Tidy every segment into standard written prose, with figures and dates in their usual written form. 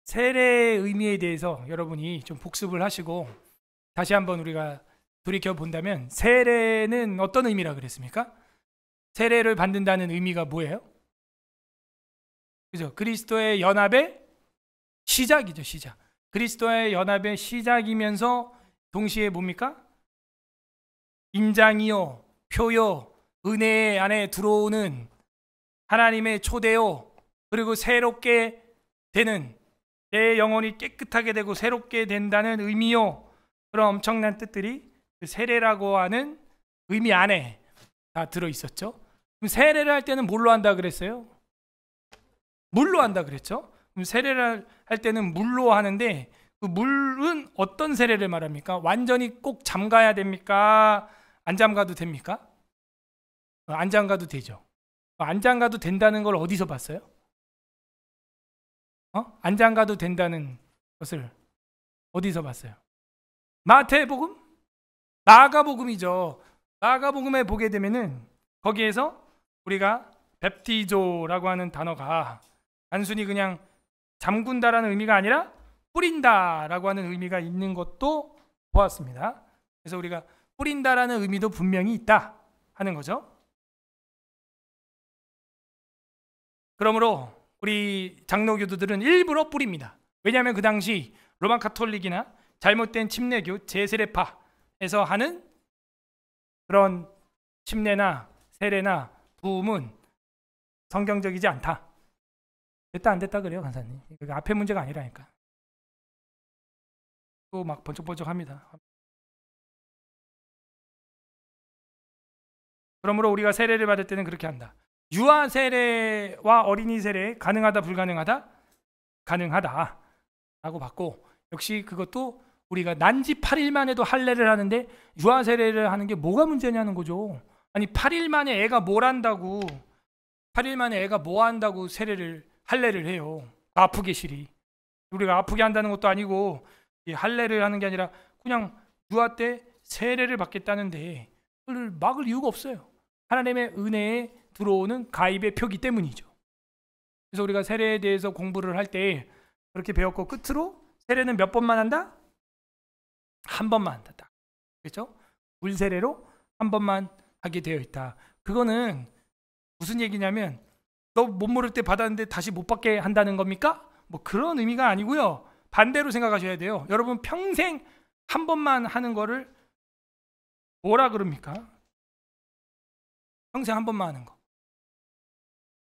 세례의 의미에 대해서 여러분이 좀 복습을 하시고 다시 한번 우리가 돌이켜 본다면 세례는 어떤 의미라 그랬습니까? 세례를 받는다는 의미가 뭐예요? 그죠? 그리스도의 연합의 시작이죠, 시작. 그리스도의 연합의 시작이면서 동시에 뭡니까? 인장이요, 표요, 은혜 안에 들어오는 하나님의 초대요, 그리고 새롭게 되는, 내 영혼이 깨끗하게 되고 새롭게 된다는 의미요. 그런 엄청난 뜻들이 그 세례라고 하는 의미 안에 다 들어있었죠. 그럼 세례를 할 때는 뭘로 한다 그랬어요? 물로 한다 그랬죠. 그럼 세례를 할 때는 물로 하는데 그 물은 어떤 세례를 말합니까? 완전히 꼭 잠가야 됩니까? 안 잠가도 됩니까? 안 잠가도 되죠. 안 잠가도 된다는 걸 어디서 봤어요? 안 잠가도 된다는 것을 어디서 봤어요? 마태복음? 마가복음이죠. 마가복음에 보게 되면은 거기에서 우리가 베프티조라고 하는 단어가 단순히 그냥 잠군다라는 의미가 아니라 뿌린다라고 하는 의미가 있는 것도 보았습니다. 그래서 우리가 뿌린다라는 의미도 분명히 있다 하는 거죠. 그러므로 우리 장로교도들은 일부러 뿌립니다. 왜냐하면 그 당시 로마 가톨릭이나 잘못된 침례교 제세례파에서 하는 그런 침례나 세례나 부음은 성경적이지 않다. 됐다 안 됐다 그래요, 간사님. 앞에 문제가 아니라니까. 또 막 번쩍번쩍합니다. 그러므로 우리가 세례를 받을 때는 그렇게 한다. 유아 세례와 어린이 세례 가능하다 불가능하다? 가능하다 라고 봤고, 역시 그것도 우리가 난지 8일 만에도 할례를 하는데 유아 세례를 하는 게 뭐가 문제냐는 거죠. 아니 8일 만에 애가 뭘 한다고, 8일 만에 애가 뭐 한다고 할례를 해요. 아프게 시리. 우리가 아프게 한다는 것도 아니고 이 할례를 하는 게 아니라 그냥 유아 때 세례를 받겠다는데 그걸 막을 이유가 없어요. 하나님의 은혜에 들어오는 가입의 표기 때문이죠. 그래서 우리가 세례에 대해서 공부를 할 때 그렇게 배웠고, 끝으로 세례는 몇 번만 한다? 한 번만 한다. 그렇죠? 물세례로 한 번만 하게 되어 있다. 그거는 무슨 얘기냐면 너 못 모를 때 받았는데 다시 못 받게 한다는 겁니까? 뭐 그런 의미가 아니고요. 반대로 생각하셔야 돼요. 여러분 평생 한 번만 하는 거를 뭐라 그럽니까? 평생 한 번만 하는 거.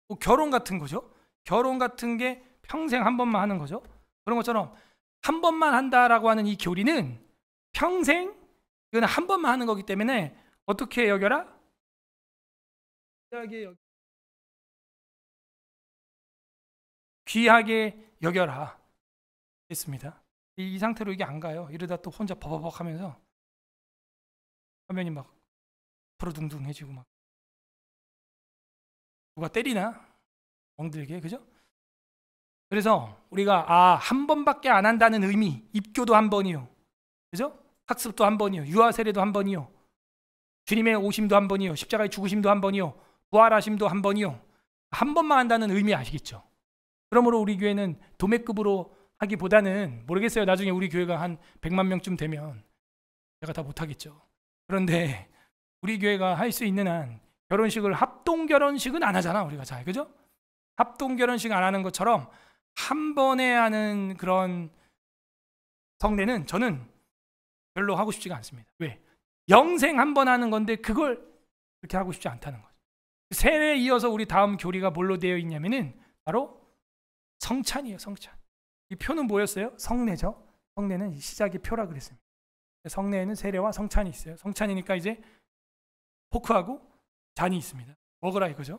뭐 결혼 같은 거죠. 결혼 같은 게 평생 한 번만 하는 거죠. 그런 것처럼 한 번만 한다라고 하는 이 교리는 평생 이거는 한 번만 하는 거기 때문에 어떻게 여겨라? 귀하게 여겨라 했습니다. 이 상태로 이게 안 가요. 이러다 또 혼자 버벅 하면서 화면이 막 프로둥둥해지고 막 누가 때리나? 멍들게, 그죠? 그래서 우리가 한 번밖에 안 한다는 의미, 입교도 한 번이요, 그죠? 학습도 한 번이요, 유아 세례도 한 번이요, 주님의 오심도 한 번이요, 십자가의 죽으심도 한 번이요, 부활하심도 한 번이요. 한 번만 한다는 의미 아시겠죠? 그러므로 우리 교회는 도매급으로 하기보다는, 모르겠어요, 나중에 우리 교회가 한 100만 명쯤 되면 제가 다 못하겠죠. 그런데 우리 교회가 할 수 있는 한 결혼식을, 합동 결혼식은 안 하잖아 우리가. 잘, 그죠? 합동 결혼식 안 하는 것처럼 한 번에 하는 그런 성례는 저는 별로 하고 싶지가 않습니다. 왜? 영생 한 번 하는 건데 그걸 그렇게 하고 싶지 않다는 거죠. 세례에 이어서 우리 다음 교리가 뭘로 되어 있냐면은 바로 성찬이에요. 성찬. 이 표는 뭐였어요? 성례죠. 성례는 시작의 표라 그랬습니다. 성례에는 세례와 성찬이 있어요. 성찬이니까 이제 포크하고 잔이 있습니다. 먹으라 이거죠.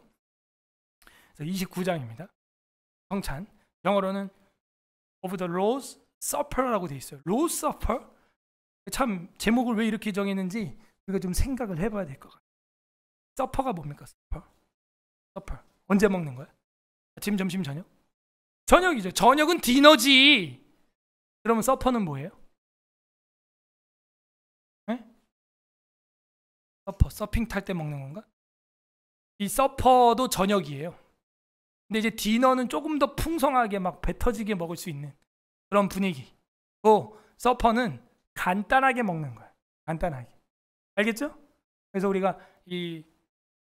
29장입니다. 성찬. 영어로는 of the Lord's Supper라고 되어 있어요. Lord's Supper. 참 제목을 왜 이렇게 정했는지 우리가 좀 생각을 해봐야 될 것 같아요. 서퍼가 뭡니까? 서퍼. 언제 먹는 거야? 아침, 점심, 저녁? 저녁이죠. 저녁은 디너지. 그러면 서퍼는 뭐예요? 네? 서퍼, 서핑 탈 때 먹는 건가? 이 서퍼도 저녁이에요. 근데 이제 디너는 조금 더 풍성하게 막 배 터지게 먹을 수 있는 그런 분위기. 또 서퍼는 간단하게 먹는 거예요. 간단하게. 알겠죠? 그래서 우리가 이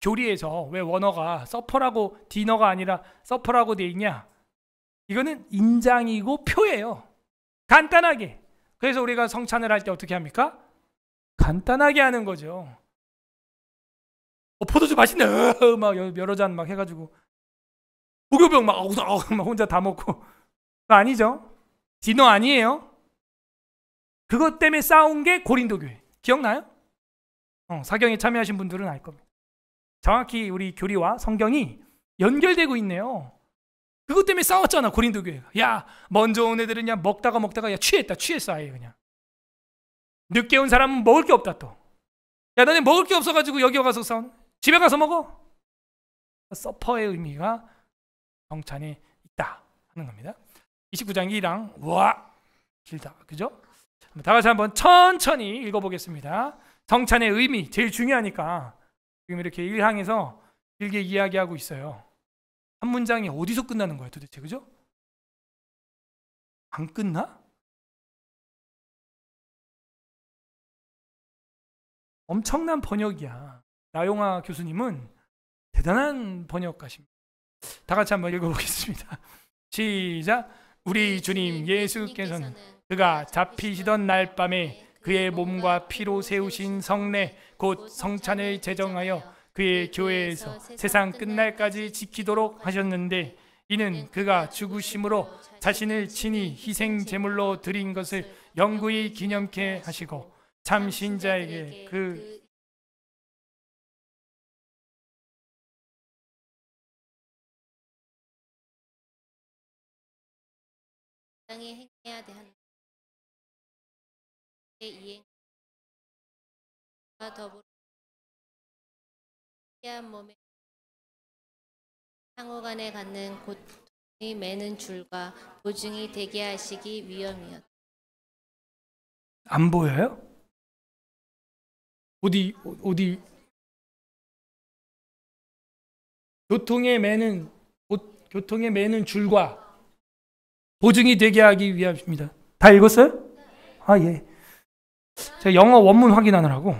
교리에서 왜 원어가 서퍼라고 디너가 아니라 서퍼라고 돼 있냐? 이거는 인장이고 표예요. 간단하게. 그래서 우리가 성찬을 할 때 어떻게 합니까? 간단하게 하는 거죠. 포도주 맛있네. 막 여러 잔 막 해가지고 무교병 막 혼자 다 먹고. 그거 아니죠? 디너 아니에요. 그것 때문에 싸운 게 고린도 교회. 기억나요? 사경에 참여하신 분들은 알 겁니다. 정확히 우리 교리와 성경이 연결되고 있네요. 그것 때문에 싸웠잖아, 고린도 교회가. 야, 먼저 온 애들은 그냥 먹다가 야 취했어 아예 그냥. 늦게 온 사람은 먹을 게 없다 또. 야, 너네 먹을 게 없어가지고 여기 와서 싸우는. 집에 가서 먹어. 서퍼의 의미가 성찬에 있다 하는 겁니다. 29장 2랑 와 길다, 그죠? 다 같이 한번 천천히 읽어보겠습니다. 성찬의 의미 제일 중요하니까 지금 이렇게 1항에서 길게 이야기하고 있어요. 한 문장이 어디서 끝나는 거예요 도대체, 그죠? 안 끝나? 엄청난 번역이야. 나용화 교수님은 대단한 번역가십니다. 다 같이 한번 읽어보겠습니다. 시작. 우리 주님 예수께서는 그가 잡히시던 날 밤에 그의 몸과 피로 세우신 성례 곧 성찬을 제정하여 그의 교회에서 세상 끝날까지 지키도록 하셨는데, 이는 그가 죽으심으로 자신을 친히 희생 제물로 드린 것을 영구히 기념케 하시고 참 신자에게 그 땅에 행해야 하는 이행과 더불어 희한 몸에 상호간에 갖는 고통이 매는 줄과 보증이 되게 하시기 위함이었다. 안 보여요? 어디 교통에 매는 줄과 보증이 되게 하기 위함입니다. 다 읽었어요? 아, 예. 제가 영어 원문 확인하느라고.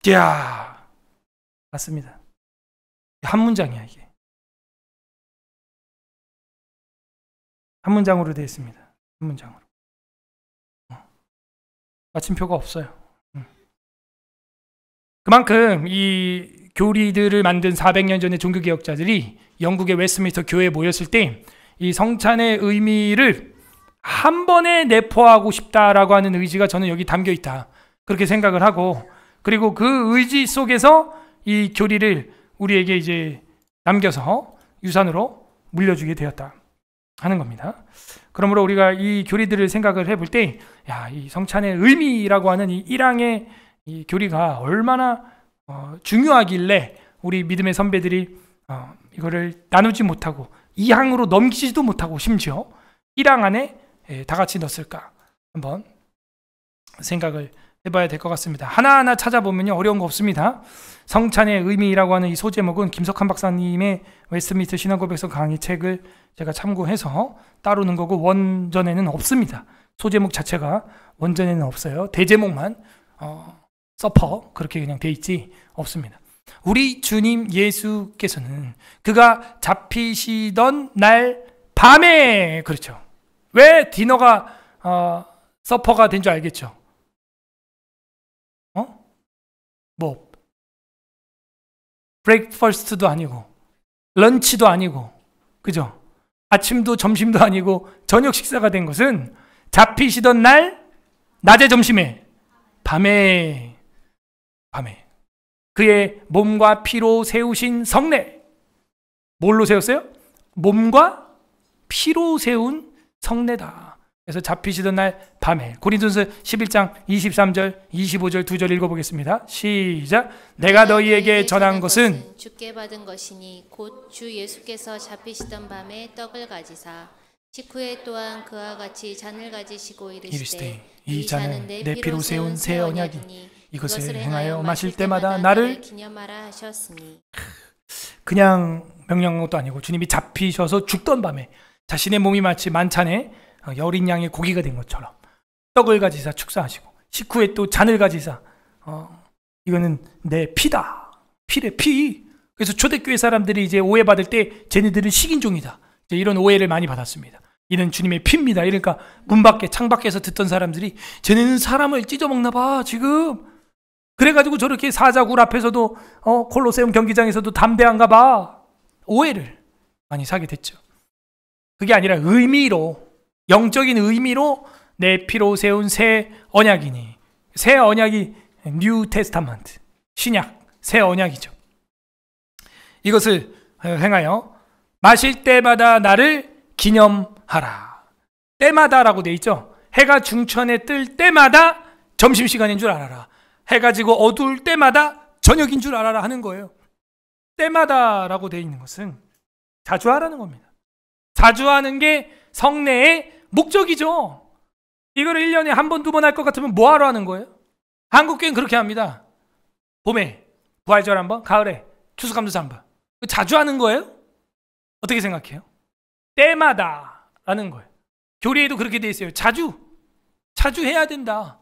이야, 맞습니다. 한 문장이야 이게. 한 문장으로 되어 있습니다. 한 문장으로. 마침표가 없어요. 그만큼 이 교리들을 만든 400년 전의 종교개혁자들이 영국의 웨스트민스터 교회에 모였을 때 이 성찬의 의미를 한 번에 내포하고 싶다라고 하는 의지가 저는 여기 담겨 있다, 그렇게 생각을 하고, 그리고 그 의지 속에서 이 교리를 우리에게 이제 남겨서 유산으로 물려주게 되었다 하는 겁니다. 그러므로 우리가 이 교리들을 생각을 해볼 때, 야, 이 성찬의 의미라고 하는 이 1항의 이 교리가 얼마나 중요하길래 우리 믿음의 선배들이 이거를 나누지 못하고 2항으로 넘기지도 못하고 심지어 1항 안에 다 같이 넣었을까 한번 생각을 해봐야 될 것 같습니다. 하나하나 찾아보면요 어려운 거 없습니다. 성찬의 의미라고 하는 이 소제목은 김석한 박사님의 웨스트민스터 신앙고백서 강의 책을 제가 참고해서 따르는 거고, 원전에는 없습니다. 소제목 자체가 원전에는 없어요. 대제목만 서퍼 그렇게 그냥 돼 있지 없습니다. 우리 주님 예수께서는 그가 잡히시던 날 밤에, 그렇죠. 왜 디너가 서퍼가 된 줄 알겠죠? 뭐 브레이크퍼스트도 아니고 런치도 아니고, 그죠? 아침도 점심도 아니고 저녁 식사가 된 것은 잡히시던 날 낮에 점심에 밤에 그의 몸과 피로 세우신 성례. 뭘로 세웠어요? 몸과 피로 세운 성례다. 그래서 잡히시던 날 밤에. 고린도전서 11장 23절 25절 2절 읽어보겠습니다. 시작. 내가 너희에게 전한 것은 주께 받은 것이니 곧 주 예수께서 잡히시던 밤에 떡을 가지사 식후에 또한 그와 같이 잔을 가지시고 이르시되 이 잔은 내 피로 세운 새 언약이니 이것을 행하여 마실 때마다 나를 기념하라 하셨으니. 그냥 명령한 것도 아니고 주님이 잡히셔서 죽던 밤에 자신의 몸이 마치 만찬에 어린 양의 고기가 된 것처럼 떡을 가지사 축사하시고 식후에 또 잔을 가지사 이거는 내 피다. 피래 피. 그래서 초대교회 사람들이 이제 오해받을 때 쟤네들은 식인종이다. 이제 이런 오해를 많이 받았습니다. 이는 주님의 피입니다. 이러니까 문 밖에 창 밖에서 듣던 사람들이 쟤네는 사람을 찢어먹나 봐 지금. 그래가지고 저렇게 사자굴 앞에서도 콜로세움 경기장에서도 담대한가 봐. 오해를 많이 사게 됐죠. 그게 아니라 의미로, 영적인 의미로 내 피로 세운 새 언약이니, 새 언약이 뉴 테스타먼트, 신약, 새 언약이죠. 이것을 행하여 마실 때마다 나를 기념하라. 때마다라고 돼 있죠. 해가 중천에 뜰 때마다 점심시간인 줄 알아라. 해가 지고 어두울 때마다 저녁인 줄 알아라 하는 거예요. 때마다라고 돼 있는 것은 자주 하라는 겁니다. 자주 하는 게 성례의 목적이죠. 이거를 1년에 한 번, 두 번 할 것 같으면 뭐하러 하는 거예요? 한국교회는 그렇게 합니다. 봄에 부활절 한 번, 가을에 추수감사절 한 번. 자주 하는 거예요? 어떻게 생각해요? 때마다라는 거예요. 교리에도 그렇게 돼 있어요. 자주 해야 된다.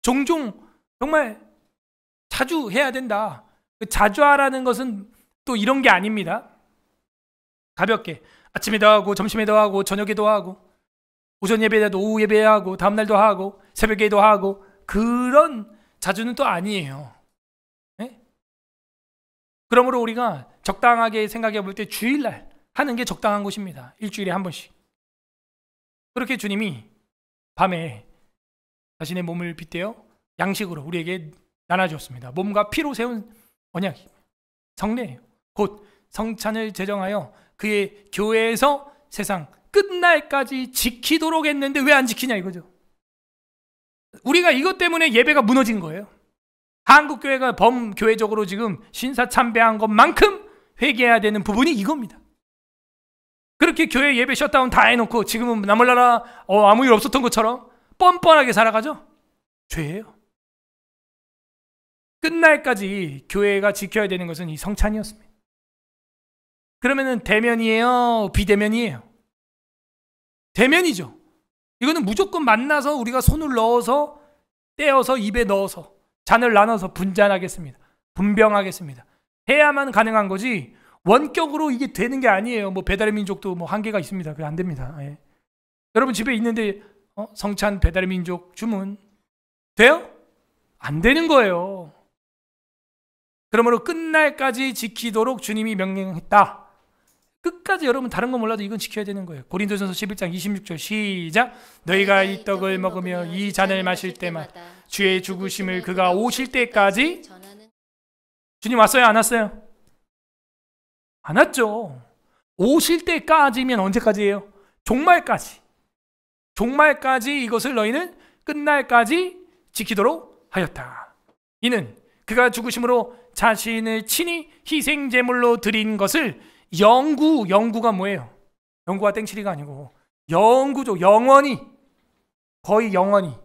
종종 정말 자주 해야 된다. 자주 하라는 것은 또 이런 게 아닙니다. 가볍게 아침에도 하고 점심에도 하고 저녁에도 하고 오전 예배도 오후 예배하고 다음날도 하고 새벽에도 하고 그런 자주는 또 아니에요. 네? 그러므로 우리가 적당하게 생각해 볼 때 주일날 하는 게 적당한 것입니다. 일주일에 한 번씩. 그렇게 주님이 밤에 자신의 몸을 빗대어 양식으로 우리에게 나눠주었습니다. 몸과 피로 세운 언약이 성례예요. 곧 성찬을 제정하여 그의 교회에서 세상 끝날까지 지키도록 했는데 왜 안 지키냐 이거죠. 우리가 이것 때문에 예배가 무너진 거예요. 한국교회가 범교회적으로 지금 신사참배한 것만큼 회개해야 되는 부분이 이겁니다. 그렇게 교회 예배 셧다운 다 해놓고 지금은 나몰라라 아무 일 없었던 것처럼 뻔뻔하게 살아가죠. 죄예요. 끝날까지 교회가 지켜야 되는 것은 이 성찬이었습니다. 그러면은 대면이에요? 비대면이에요? 대면이죠. 이거는 무조건 만나서 우리가 손을 넣어서 떼어서 입에 넣어서 잔을 나눠서 분잔하겠습니다. 분병하겠습니다. 해야만 가능한 거지 원격으로 이게 되는 게 아니에요. 뭐 배달의 민족도 뭐 한계가 있습니다. 그게 안 됩니다. 예. 여러분 집에 있는데 성찬 배달의 민족 주문 돼요? 안 되는 거예요. 그러므로 끝날까지 지키도록 주님이 명령했다. 끝까지 여러분 다른 건 몰라도 이건 지켜야 되는 거예요. 고린도전서 11장 26절 시작. 너희가 이 떡을 먹으며 이 잔을 마실 때마다 주의 죽으심을 그가 오실 때까지. 주님 왔어요? 안 왔어요? 안 왔죠. 오실 때까지면 언제까지예요? 종말까지. 종말까지 이것을 너희는 끝날까지 지키도록 하였다. 이는 그가 죽으심으로 자신을 친히 희생제물로 드린 것을 영구가 뭐예요? 영구가 땡치리가 아니고 영구죠. 영원히, 거의 영원히,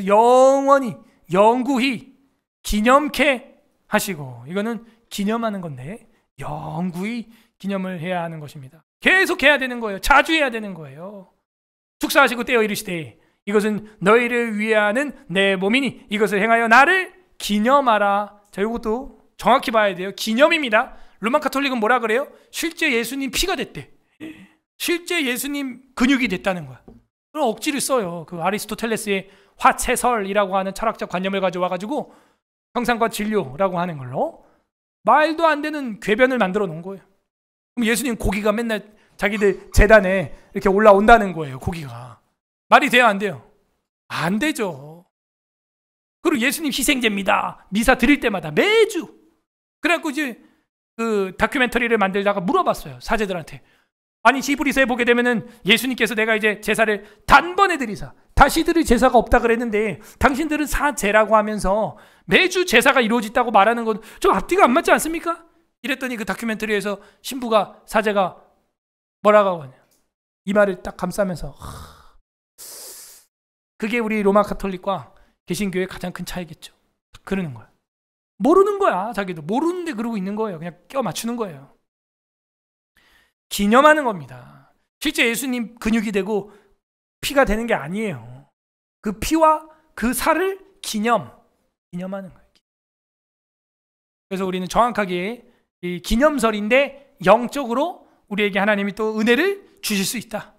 영원히 영구히 기념케 하시고, 이거는 기념하는 건데 영구히 기념을 해야 하는 것입니다. 계속 해야 되는 거예요. 자주 해야 되는 거예요. 축사하시고 떼어 이르시되 이것은 너희를 위하는 내 몸이니 이것을 행하여 나를 기념하라. 자, 이것도 정확히 봐야 돼요. 기념입니다. 로마 카톨릭은 뭐라 그래요? 실제 예수님 피가 됐대. 실제 예수님 근육이 됐다는 거야. 그럼 억지를 써요. 그 아리스토텔레스의 화채설이라고 하는 철학적 관념을 가져와가지고 형상과 진료라고 하는 걸로 말도 안 되는 궤변을 만들어 놓은 거예요. 그럼 예수님 고기가 맨날 자기들 제단에 이렇게 올라온다는 거예요. 고기가. 말이 돼요? 안 돼요? 안 되죠. 그리고 예수님 희생제입니다. 미사 드릴 때마다 매주. 그래갖고 이제 그 다큐멘터리를 만들다가 물어봤어요. 사제들한테. 아니 히브리서에 보게 되면은 예수님께서 내가 이제 제사를 단번에 드리사 다시 드릴 제사가 없다 그랬는데 당신들은 사제라고 하면서 매주 제사가 이루어진다고 말하는 건 좀 앞뒤가 안 맞지 않습니까? 이랬더니 그 다큐멘터리에서 신부가 사제가 뭐라고 하냐. 이 말을 딱 감싸면서 그게 우리 로마 카톨릭과 개신교의 가장 큰 차이겠죠. 그러는 거야. 모르는 거야. 자기도 모르는데 그러고 있는 거예요. 그냥 껴 맞추는 거예요. 기념하는 겁니다. 실제 예수님 근육이 되고 피가 되는 게 아니에요. 그 피와 그 살을 기념하는 거예요. 그래서 우리는 정확하게 이 기념설인데 영적으로 우리에게 하나님이 또 은혜를 주실 수 있다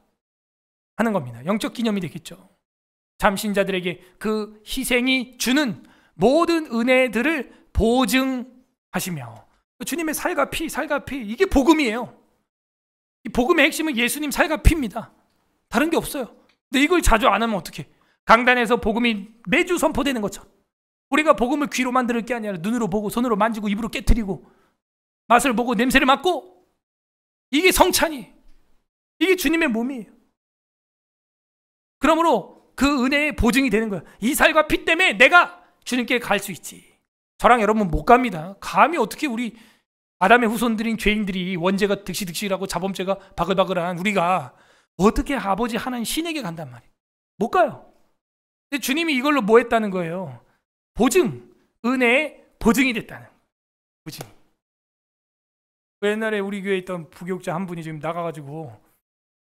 하는 겁니다. 영적 기념이 되겠죠. 잠신자들에게 그 희생이 주는 모든 은혜들을 보증하시며 주님의 살과 피 이게 복음이에요. 이 복음의 핵심은 예수님 살과 피입니다. 다른 게 없어요. 근데 이걸 자주 안 하면 어떡해? 강단에서 복음이 매주 선포되는 것처럼 우리가 복음을 귀로만 들을 게 아니라 눈으로 보고 손으로 만지고 입으로 깨트리고 맛을 보고 냄새를 맡고 이게 성찬이 이게 주님의 몸이에요. 그러므로 그 은혜의 보증이 되는 거예요. 이 살과 피 때문에 내가 주님께 갈 수 있지. 저랑 여러분 못 갑니다. 감히 어떻게 우리 아담의 후손들인 죄인들이 원죄가 득실득실하고 자범죄가 바글바글한 우리가 어떻게 아버지 하나님 신에게 간단 말이에요. 못 가요. 근데 주님이 이걸로 뭐 했다는 거예요? 보증, 은혜의 보증이 됐다는 거예요. 보증. 옛날에 우리 교회에 있던 부교육자 한 분이 지금 나가가지고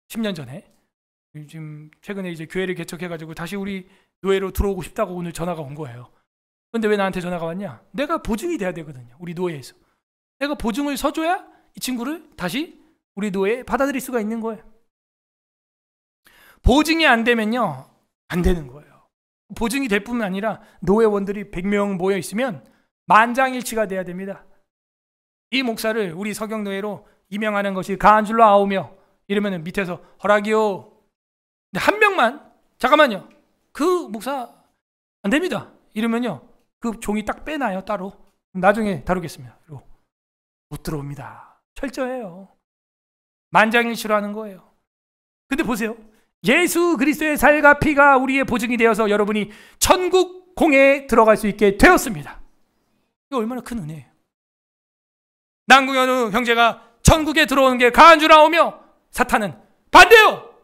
10년 전에 지금 최근에 이제 교회를 개척해가지고 다시 우리 노예로 들어오고 싶다고 오늘 전화가 온 거예요. 근데 왜 나한테 전화가 왔냐? 내가 보증이 돼야 되거든요. 우리 노예에서. 내가 보증을 서줘야 이 친구를 다시 우리 노예에 받아들일 수가 있는 거예요. 보증이 안 되면요, 안 되는 거예요. 보증이 될 뿐만 아니라 노예원들이 100명 모여 있으면 만장일치가 돼야 됩니다. 이 목사를 우리 서경노예로 임명하는 것이 가한 줄로 아오며 이러면 밑에서 허락이요. 근데 한 명만 잠깐만요. 그 목사 안 됩니다. 이러면요. 그 종이 딱 빼놔요. 따로. 나중에 다루겠습니다. 그리고 못 들어옵니다. 철저해요. 만장일치로 하는 거예요. 근데 보세요. 예수 그리스도의 살과 피가 우리의 보증이 되어서 여러분이 천국 공회에 들어갈 수 있게 되었습니다. 이거 얼마나 큰 은혜예요. 남궁현우 형제가 천국에 들어오는 게 가한 줄 아오며 사탄은 반대요.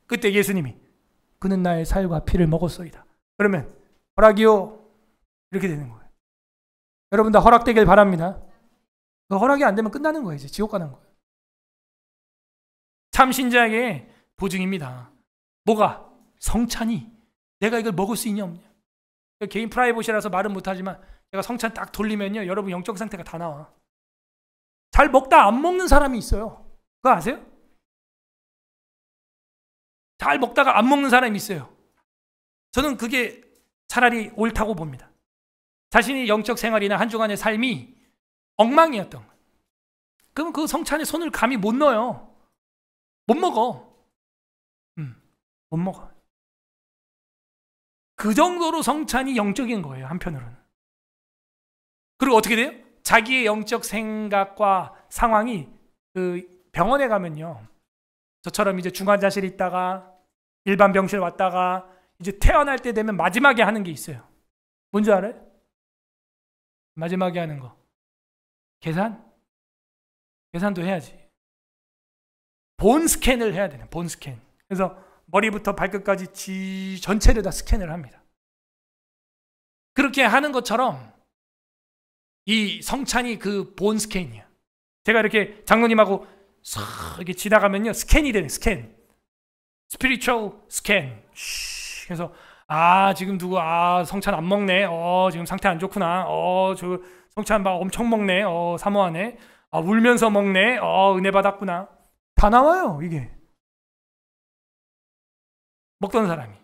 그때 예수님이 그는 나의 살과 피를 먹었소이다. 그러면 허락이요. 이렇게 되는 거예요. 여러분 다 허락되길 바랍니다. 그 허락이 안 되면 끝나는 거예요. 이제 지옥 가는 거예요. 참 신자에게 보증입니다. 뭐가? 성찬이. 내가 이걸 먹을 수 있냐 없냐. 개인 프라이버시라서 말은 못하지만 제가 성찬 딱 돌리면요. 여러분 영적 상태가 다 나와. 잘 먹다 안 먹는 사람이 있어요. 그거 아세요? 잘 먹다가 안 먹는 사람이 있어요. 저는 그게 차라리 옳다고 봅니다. 자신이 영적 생활이나 한 주간의 삶이 엉망이었던 거예요. 그러면 그 성찬에 손을 감히 못 넣어요. 못 먹어. 못 먹어. 그 정도로 성찬이 영적인 거예요. 한편으로는. 그리고 어떻게 돼요? 자기의 영적 생각과 상황이 그 병원에 가면요. 저처럼 이제 중환자실에 있다가 일반 병실 왔다가 이제 퇴원할 때 되면 마지막에 하는 게 있어요. 뭔지 알아요? 마지막에 하는 거. 계산? 계산도 해야지. 본 스캔을 해야 되는 본 스캔. 그래서 머리부터 발끝까지 전체를 다 스캔을 합니다. 그렇게 하는 것처럼 이 성찬이 그 본 스캔이야. 제가 이렇게 장로님하고 싹 이렇게 지나가면요. 스캔이 되는 스캔. 스피리추얼 스캔. 그래서 지금 누구 성찬 안 먹네. 지금 상태 안 좋구나. 저 성찬 막 엄청 먹네. 사모하네. 울면서 먹네. 은혜 받았구나. 다 나와요, 이게. 먹던 사람이.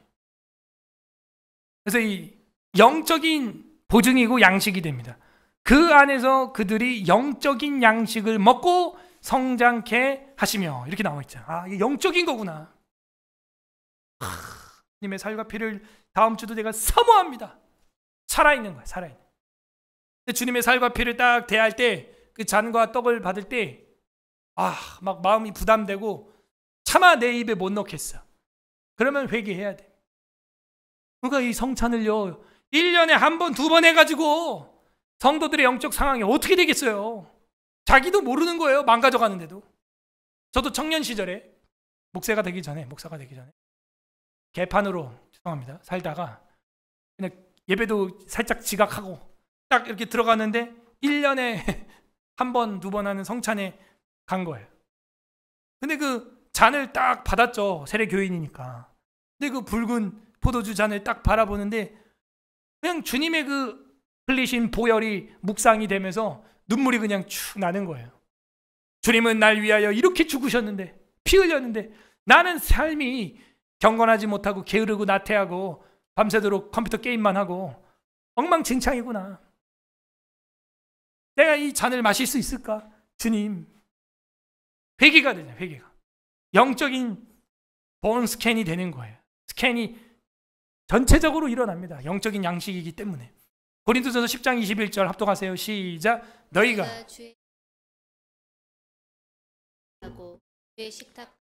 그래서 이 영적인 보증이고 양식이 됩니다. 그 안에서 그들이 영적인 양식을 먹고 성장케 하시며 이렇게 나와 있죠. 이게 영적인 거구나. 님의 살과 피를 다음 주도 내가 사모합니다. 살아있는 거야, 살아있는. 주님의 살과 피를 딱 대할 때 그 잔과 떡을 받을 때 막 마음이 부담되고 차마 내 입에 못 넣겠어. 그러면 회개해야 돼. 그러니까 이 성찬을요 1년에 한 번, 두 번 해가지고 성도들의 영적 상황이 어떻게 되겠어요? 자기도 모르는 거예요. 망가져가는데도. 저도 청년 시절에 목사가 되기 전에 개판으로 죄송합니다. 살다가 그냥 예배도 살짝 지각하고 딱 이렇게 들어갔는데 1년에 한 번, 두 번 하는 성찬에 간 거예요. 근데 그 잔을 딱 받았죠. 세례 교인이니까. 근데 그 붉은 포도주 잔을 딱 바라보는데 그냥 주님의 그 흘리신 보혈이 묵상이 되면서 눈물이 그냥 축 나는 거예요. 주님은 날 위하여 이렇게 죽으셨는데, 피 흘렸는데 나는 삶이 경건하지 못하고 게으르고 나태하고 밤새도록 컴퓨터 게임만 하고 엉망진창이구나. 내가 이 잔을 마실 수 있을까? 주님, 회개가 되냐, 회개가. 영적인 본 스캔이 되는 거예요. 스캔이 전체적으로 일어납니다. 영적인 양식이기 때문에. 고린도전서 10장 21절 합독하세요. 시작. 너희가 주의 식탁.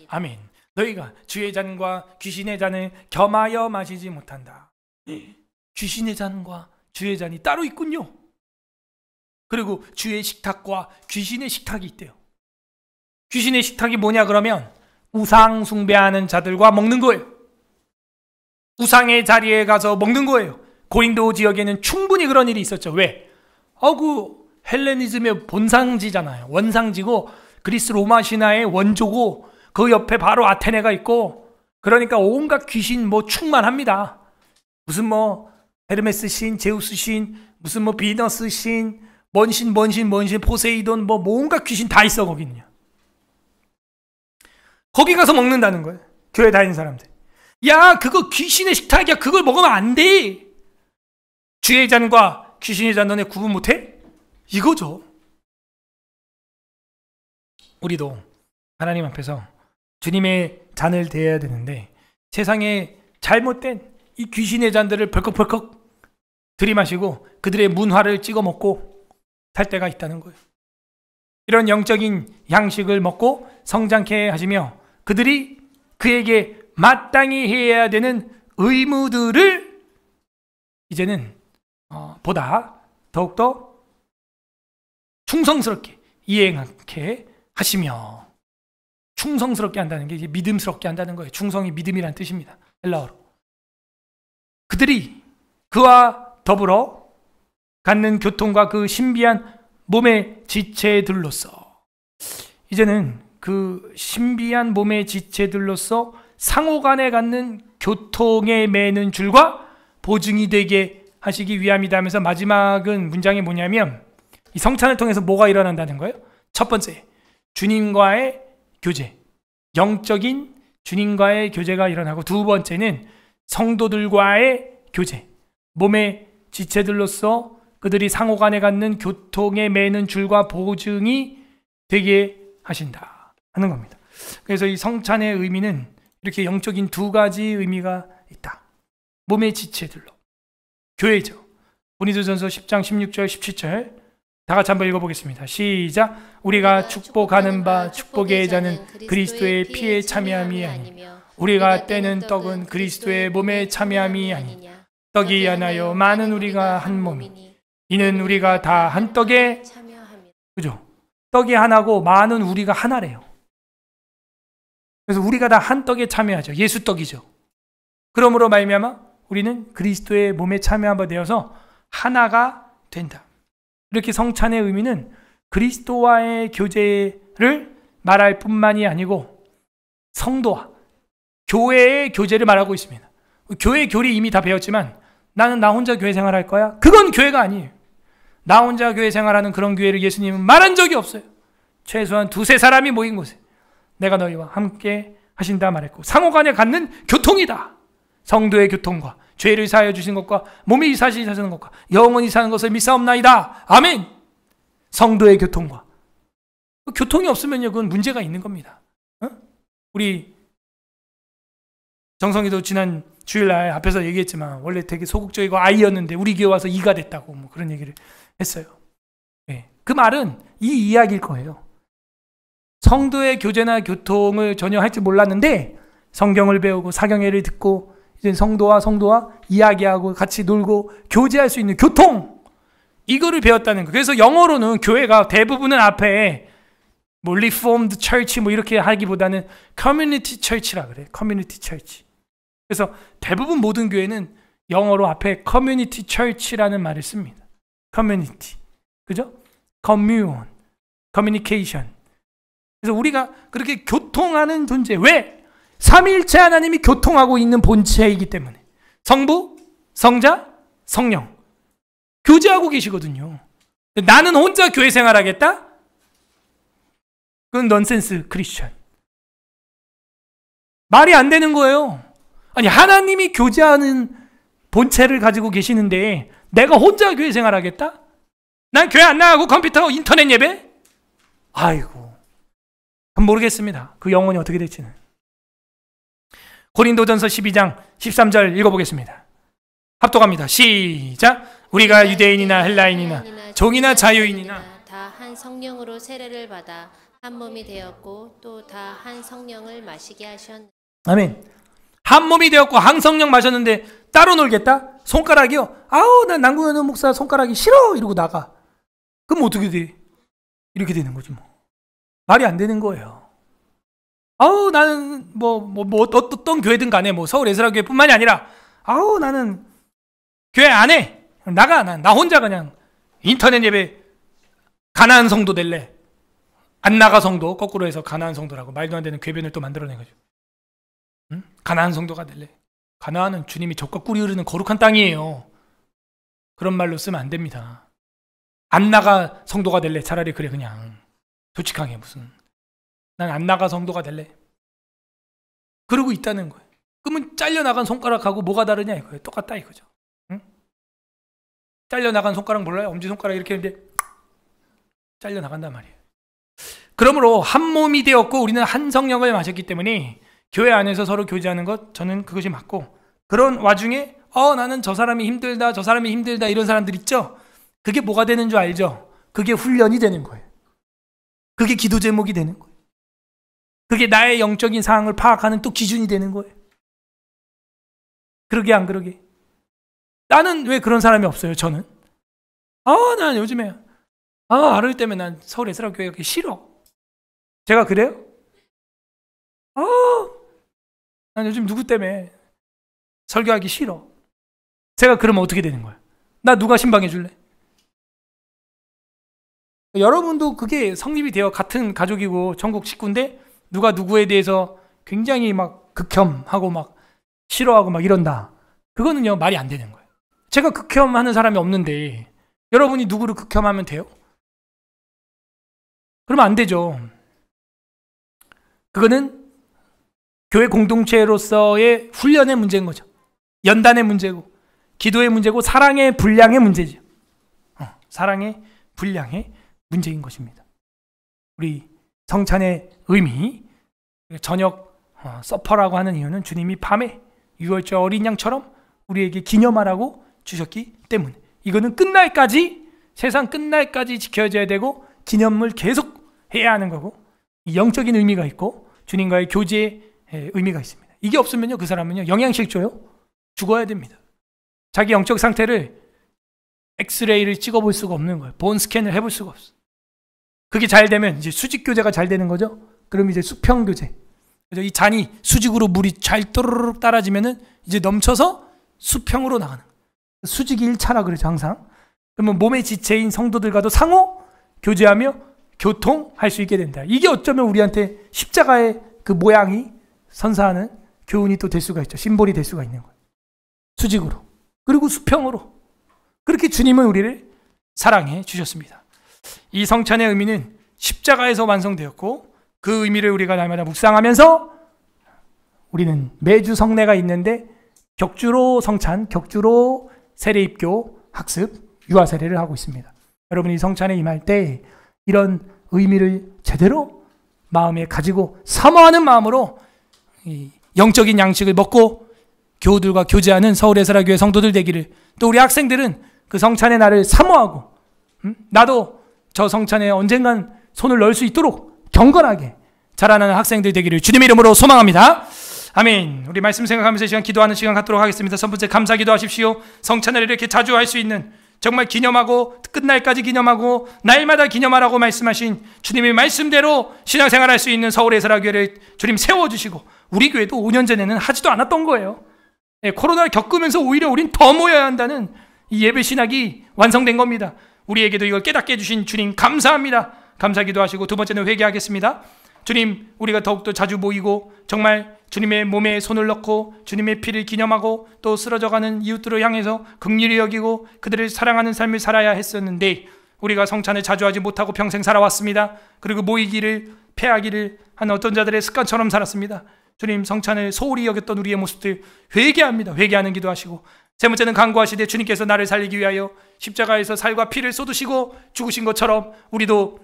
아멘. 너희가 주의 잔과 귀신의 잔을 겸하여 마시지 못한다. 귀신의 잔과 주의 잔이 따로 있군요. 그리고 주의 식탁과 귀신의 식탁이 있대요. 귀신의 식탁이 뭐냐 그러면 우상 숭배하는 자들과 먹는 거예요. 우상의 자리에 가서 먹는 거예요. 고린도 지역에는 충분히 그런 일이 있었죠. 왜? 그 헬레니즘의 본상지잖아요. 원상지고 그리스 로마 신화의 원조고 그 옆에 바로 아테네가 있고 그러니까 온갖 귀신 충만합니다. 무슨 헤르메스 신, 제우스 신, 무슨 비너스 신, 뭔 신, 포세이돈 온갖 귀신 다 있어 거기는요. 거기 가서 먹는다는 거예요. 교회 다니는 사람들. 야, 그거 귀신의 식탁이야. 그걸 먹으면 안 돼. 주의 잔과 귀신의 잔 너네 구분 못해? 이거죠. 우리도 하나님 앞에서 주님의 잔을 대해야 되는데 세상에 잘못된 이 귀신의 잔들을 벌컥벌컥 들이마시고 그들의 문화를 찍어 먹고 살 때가 있다는 거예요. 이런 영적인 양식을 먹고 성장케 하시며 그들이 그에게 마땅히 해야 되는 의무들을 이제는 보다 더욱더 충성스럽게 이행하게 하시며, 충성스럽게 한다는 게 이제 믿음스럽게 한다는 거예요. 충성이 믿음이란 뜻입니다. 헬라어로. 그들이 그와 더불어 갖는 교통과 그 신비한 몸의 지체들로서, 이제는 그 신비한 몸의 지체들로서 상호간에 갖는 교통에 매는 줄과 보증이 되게 하시기 위함이다 하면서 마지막은 문장이 뭐냐면 이 성찬을 통해서 뭐가 일어난다는 거예요? 첫 번째, 주님과의 교제, 영적인 주님과의 교제가 일어나고, 두 번째는 성도들과의 교제, 몸의 지체들로서 그들이 상호간에 갖는 교통에 매는 줄과 보증이 되게 하신다 하는 겁니다. 그래서 이 성찬의 의미는 이렇게 영적인 두 가지 의미가 있다. 몸의 지체들로, 교회죠. 고린도전서 10장 16절 17절 다 같이 한번 읽어보겠습니다. 시작. 우리가 축복하는 바 축복의 자는 그리스도의 피에 참여함이 아니며 우리가 떼는 떡은 그리스도의 몸에 참여함이 아니냐. 떡이 하나요 많은 우리가 한 몸이니 이는 우리가 다 한 떡에 참여함이라. 그죠? 떡이 하나고 많은 우리가 하나래요. 그래서 우리가 다 한 떡에 참여하죠. 예수 떡이죠. 그러므로 말미암아 우리는 그리스도의 몸에 참여한 바 되어서 하나가 된다. 이렇게 성찬의 의미는 그리스도와의 교제를 말할 뿐만이 아니고 성도와 교회의 교제를 말하고 있습니다. 교회 교리 이미 다 배웠지만 나는 나 혼자 교회 생활할 거야? 그건 교회가 아니에요. 나 혼자 교회 생활하는 그런 교회를 예수님은 말한 적이 없어요. 최소한 두세 사람이 모인 곳에 내가 너희와 함께 하신다 말했고, 상호간에 갖는 교통이다. 성도의 교통과 죄를 사하여 주신 것과 몸이 사시 사는 것과 영원히 사는 것을 믿사옵나이다. 아멘. 성도의 교통과 교통이 없으면요, 그건 문제가 있는 겁니다. 우리 정성이도 지난 주일날 앞에서 얘기했지만 원래 되게 소극적이고 아이였는데 우리 교회 와서 이가 됐다고 그런 얘기를 했어요. 네. 그 말은 이 이야기일 거예요. 성도의 교제나 교통을 전혀 할 줄 몰랐는데 성경을 배우고 사경회를 듣고 이제 성도와 이야기하고 같이 놀고 교제할 수 있는 교통, 이거를 배웠다는 거예요. 그래서 영어로는 교회가 대부분은 앞에 Reformed Church 이렇게 하기보다는 Community Church라 그래요. Community Church. 그래서 대부분 모든 교회는 영어로 앞에 Community Church라는 말을 씁니다. Community. 그죠? Commune, Communication. 그래서 우리가 그렇게 교통하는 존재. 왜? 삼위일체 하나님이 교통하고 있는 본체이기 때문에. 성부, 성자, 성령 교제하고 계시거든요. 나는 혼자 교회 생활하겠다? 그건 넌센스 크리스천. 말이 안 되는 거예요. 아니, 하나님이 교제하는 본체를 가지고 계시는데 내가 혼자 교회 생활하겠다? 난 교회 안 나가고 컴퓨터, 인터넷 예배? 아이고, 모르겠습니다. 그 영혼이 어떻게 될지는. 고린도전서 12장 13절 읽어보겠습니다. 합독합니다. 시작. 우리가 유대인이나 헬라인이나 종이나 자유인이나 다 한 성령으로 세례를 받아 한 몸이 되었고 또 다 한 성령을 마시게 하셨네. 아멘. 한 몸이 되었고 한 성령 마셨는데 따로 놀겠다? 손가락이요? 아우, 난 남궁현 목사 손가락이 싫어! 이러고 나가. 그럼 어떻게 돼? 이렇게 되는 거지 뭐. 말이 안 되는 거예요. 아우, 나는 어떤 교회든 간에 서울 에스라교회뿐만이 아니라 아우, 나는 교회 안 해. 나가. 나 혼자 그냥 인터넷 예배 가나안 성도 될래. 안 나가 성도, 거꾸로 해서 가나안 성도라고 말도 안 되는 궤변을 또 만들어내가지고. 응? 가나안 성도가 될래. 가나안은 주님이 젖과 꿀이 흐르는 거룩한 땅이에요. 그런 말로 쓰면 안 됩니다. 안 나가 성도가 될래. 차라리 그래, 그냥 솔직하게. 무슨 난 안 나가 성도가 될래. 그러고 있다는 거예요. 그러면 잘려나간 손가락하고 뭐가 다르냐 이거예요. 똑같다 이거죠. 응? 잘려나간 손가락 몰라요? 엄지손가락 이렇게 했는데 잘려나간단 말이에요. 그러므로 한 몸이 되었고 우리는 한 성령을 마셨기 때문에 교회 안에서 서로 교제하는 것, 저는 그것이 맞고, 그런 와중에 나는 저 사람이 힘들다, 저 사람이 힘들다 이런 사람들 있죠? 그게 뭐가 되는 줄 알죠? 그게 훈련이 되는 거예요. 그게 기도 제목이 되는 거예요. 그게 나의 영적인 상황을 파악하는 또 기준이 되는 거예요. 그러게 안 그러게? 나는 왜 그런 사람이 없어요, 저는? 난 요즘에 아를 때문에 난 서울 에스라교회가 그렇게 싫어. 제가 그래요? 난 요즘 누구 때문에 설교하기 싫어. 제가 그러면 어떻게 되는 거야? 나 누가 신방해 줄래? 여러분도 그게 성립이 되어 같은 가족이고 전국 식구인데 누가 누구에 대해서 굉장히 막 극혐하고 막 싫어하고 막 이런다. 그거는요, 말이 안 되는 거예요. 제가 극혐하는 사람이 없는데 여러분이 누구를 극혐하면 돼요? 그러면 안 되죠. 그거는 교회 공동체로서의 훈련의 문제인 거죠. 연단의 문제고, 기도의 문제고, 사랑의 분량의 문제죠. 사랑의 분량의 문제인 것입니다. 우리 성찬의 의미, 저녁 서퍼라고 하는 이유는 주님이 밤에 유월절 어린 양처럼 우리에게 기념하라고 주셨기 때문에, 이거는 끝날까지, 세상 끝날까지 지켜져야 되고 기념을 계속 해야 하는 거고, 이 영적인 의미가 있고 주님과의 교제의 의미가 있습니다. 이게 없으면요, 그 사람은요, 영양실조요, 죽어야 됩니다. 자기 영적 상태를 엑스레이를 찍어볼 수가 없는 거예요. 본 스캔을 해볼 수가 없어. 그게 잘 되면 이제 수직 교제가 잘 되는 거죠. 그럼 이제 수평 교제. 그래서 이 잔이 수직으로 물이 잘 또르륵 따라지면은 이제 넘쳐서 수평으로 나가는 거예요. 수직이 1차라 그러죠, 항상. 그러면 몸의 지체인 성도들과도 상호 교제하며 교통할 수 있게 된다. 이게 어쩌면 우리한테 십자가의 그 모양이 선사하는 교훈이 또 될 수가 있죠. 심볼이 될 수가 있는 거예요. 수직으로. 그리고 수평으로. 그렇게 주님은 우리를 사랑해 주셨습니다. 이 성찬의 의미는 십자가에서 완성되었고, 그 의미를 우리가 날마다 묵상하면서 우리는 매주 성례가 있는데 격주로 성찬, 격주로 세례입교, 학습, 유아 세례를 하고 있습니다. 여러분이 성찬에 임할 때 이런 의미를 제대로 마음에 가지고 사모하는 마음으로 이 영적인 양식을 먹고 교우들과 교제하는 서울 에스라교회 성도들 되기를, 또 우리 학생들은 그 성찬의 날을 사모하고, 나도 저 성찬에 언젠간 손을 넣을 수 있도록 경건하게 자라나는 학생들 되기를 주님의 이름으로 소망합니다. 아멘. 우리 말씀 생각하면서 이 시간 기도하는 시간 갖도록 하겠습니다. 첫 번째, 감사 기도하십시오. 성찬을 이렇게 자주 할 수 있는, 정말 기념하고 끝날까지 기념하고 날마다 기념하라고 말씀하신 주님의 말씀대로 신앙생활할 수 있는 서울 에스라교회를 주님 세워주시고, 우리 교회도 5년 전에는 하지도 않았던 거예요. 코로나를 겪으면서 오히려 우린 더 모여야 한다는 이 예배 신학이 완성된 겁니다. 우리에게도 이걸 깨닫게 해주신 주님 감사합니다. 감사 기도하시고 두 번째는 회개하겠습니다. 주님, 우리가 더욱더 자주 모이고 정말 주님의 몸에 손을 넣고 주님의 피를 기념하고 또 쓰러져가는 이웃들을 향해서 긍휼히 여기고 그들을 사랑하는 삶을 살아야 했었는데 우리가 성찬을 자주 하지 못하고 평생 살아왔습니다. 그리고 모이기를 패하기를 하는 어떤 자들의 습관처럼 살았습니다. 주님, 성찬을 소홀히 여겼던 우리의 모습들 회개합니다. 회개하는 기도하시고, 세 번째는 간구하시되 주님께서 나를 살리기 위하여 십자가에서 살과 피를 쏟으시고 죽으신 것처럼 우리도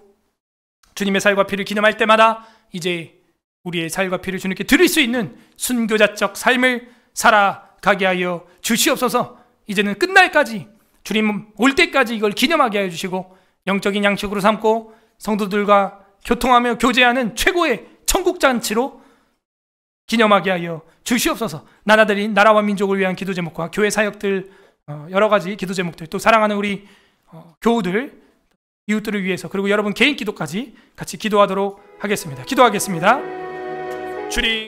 주님의 살과 피를 기념할 때마다 이제 우리의 살과 피를 주님께 드릴 수 있는 순교자적 삶을 살아가게 하여 주시옵소서. 이제는 끝날까지, 주님 올 때까지 이걸 기념하게 하여 주시고 영적인 양식으로 삼고 성도들과 교통하며 교제하는 최고의 천국잔치로 기념하게 하여 주시옵소서. 나라들인 나라와 민족을 위한 기도 제목과 교회 사역들, 여러 가지 기도 제목들, 또 사랑하는 우리 교우들, 이웃들을 위해서, 그리고 여러분 개인 기도까지 같이 기도하도록 하겠습니다. 기도하겠습니다. 주님.